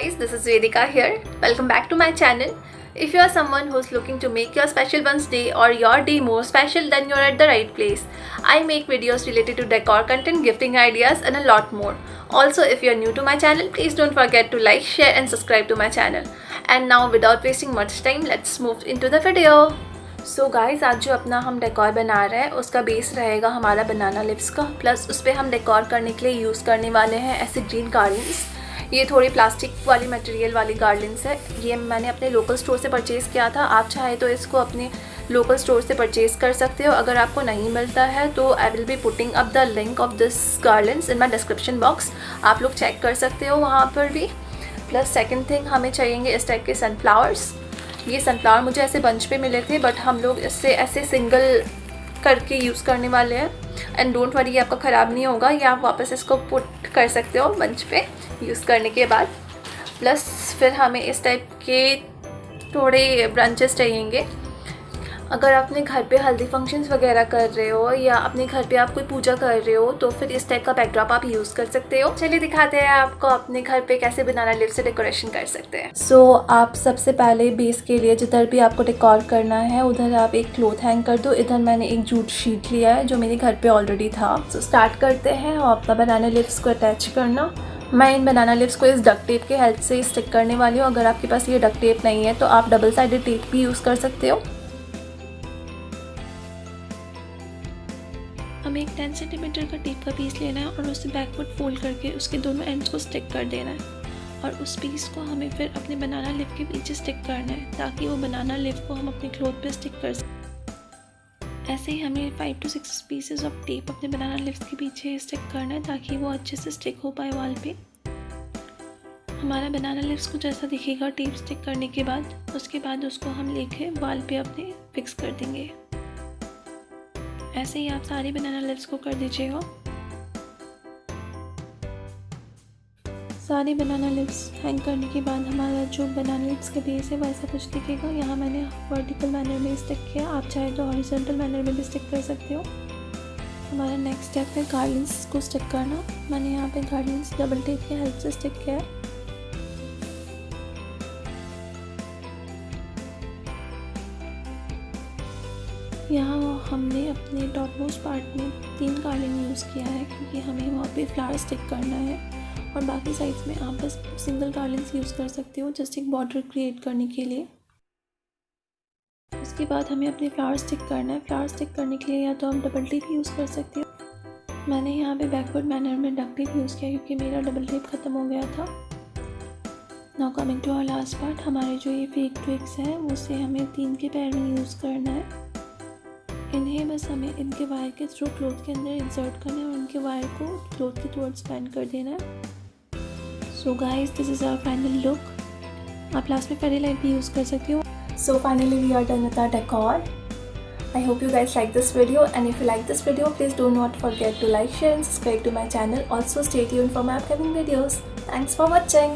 guys, this is Vedika here. Welcome back to my channel. If you are someone who's looking to make your special one's day or your day more special, then you're at the right place. I make videos related to decor content, gifting ideas and a lot more. Also, if you're new to my channel, please don't forget to like, share and subscribe to my channel. And now without wasting much time, let's move into the video. So guys, आज जो अपना हम decor बना रहे हैं उसका base रहेगा हमारा बनाना लिप्स का, प्लस उस पर हम डेकोर करने के लिए यूज़ करने वाले हैं ऐसे ग्रीन गार्डन्स। ये थोड़ी प्लास्टिक वाली मटेरियल वाली गार्डन्स है। ये मैंने अपने लोकल स्टोर से परचेज़ किया था। आप चाहे तो इसको अपने लोकल स्टोर से परचेज़ कर सकते हो। अगर आपको नहीं मिलता है तो I will be putting up the link of this gardens in my description box. आप लोग चेक कर सकते हो वहाँ पर भी। प्लस सेकेंड थिंग, हमें चाहिए इस टाइप के सनफ्लावर्स। ये सनफ्लावर मुझे ऐसे बंच पे मिले थे, बट हम लोग इससे ऐसे सिंगल करके यूज़ करने वाले हैं। एंड डोंट वरी, ये आपका ख़राब नहीं होगा। ये आप वापस इसको पुट कर सकते हो बंच पे यूज़ करने के बाद। प्लस फिर हमें इस टाइप के थोड़े ब्रांचेस चाहिएंगे। अगर आप अपने घर पे हल्दी फंक्शंस वगैरह कर रहे हो या अपने घर पे आप कोई पूजा कर रहे हो तो फिर इस टाइप का बैकड्रॉप आप यूज़ कर सकते हो। चलिए दिखाते हैं आपको अपने घर पे कैसे बनाना लिप्स से डेकोरेशन कर सकते हैं। सो आप सबसे पहले बेस के लिए जिधर भी आपको डेकोर करना है उधर आप एक क्लॉथ हैंग कर दो। इधर मैंने एक जूट शीट लिया है जो मेरे घर पे ऑलरेडी था। सो स्टार्ट करते हैं और अपना बनाना लिप्स को अटैच करना। मैं इन बनाना लिप्स को इस डक टेप के हेल्प से स्टिक करने वाली हूँ। अगर आपके पास ये डक टेप नहीं है तो आप डबल साइडेड टेप भी यूज़ कर सकते हो। हमें एक 10 सेंटीमीटर का टेप का पीस लेना है और उसे बैकवर्ड फोल्ड करके उसके दोनों एंड्स को स्टिक कर देना है। और उस पीस को हमें फिर अपने बनाना लिप के पीछे स्टिक करना है ताकि वो बनाना लिप को हम अपने क्लॉथ पे स्टिक कर सकें। ऐसे ही हमें 5 to 6 पीसेस ऑफ टेप अपने बनाना लिप्स के पीछे स्टिक करना है ताकि वो अच्छे से स्टिक हो पाए वॉल पे। हमारा बनाना लिप्स को जैसा दिखेगा टेप स्टिक करने के बाद, उसके बाद उसको हम लेके वॉल पे अपने फिक्स कर देंगे। ऐसे ही आप सारे बनाना लिप्स को कर दीजिएगा। सारे बनाना लिप्स हैंग करने के बाद हमारा जो बनाना लिप्स का बेस है वैसा कुछ दिखेगा। यहाँ मैंने वर्टिकल मैनर में स्टिक किया, आप चाहे तो हॉरिजॉन्टल मैनर में भी स्टिक कर सकते हो। हमारा नेक्स्ट स्टेप है गार्लैंड्स को स्टिक करना। मैंने यहाँ पे गार्लैंड्स डबल टेप की हेल्प से स्टिक किया है। यहाँ हमने अपने टॉप मोस्ट पार्ट में 3 गार्लैंड यूज़ किया है क्योंकि हमें वहाँ पे फ्लावर स्टिक करना है। और बाकी साइड्स में आप बस सिंगल गार्लैंड्स यूज़ कर सकते हो जस्ट एक बॉर्डर क्रिएट करने के लिए। उसके बाद हमें अपने फ्लावर स्टिक करना है। फ्लावर स्टिक करने के लिए या तो आप डबल टेप यूज़ कर सकते हो। मैंने यहाँ पे बैकवर्ड मैनर में डक टेप यूज़ किया क्योंकि मेरा डबल टेप ख़त्म हो गया था। Now coming to our last part, हमारे जो ये फेक ट्विग्स हैं उसे हमें 3 के पैर में यूज़ करना है। इन्हें बस हमें इनके वायर के थ्रू क्लॉथ के अंदर इंसर्ट करना है और इनके वायर को क्लॉथ के टुवर्ड्स बैंड कर देना है। So guys, this is our final look. आप लास्ट में फेरी लाइट भी यूज़ कर सकते हो। So finally we are done with our decor. I hope you guys like this video, and if you like this video, please do not forget to like, share and subscribe to my channel. Also stay tuned for my upcoming videos. Thanks for watching.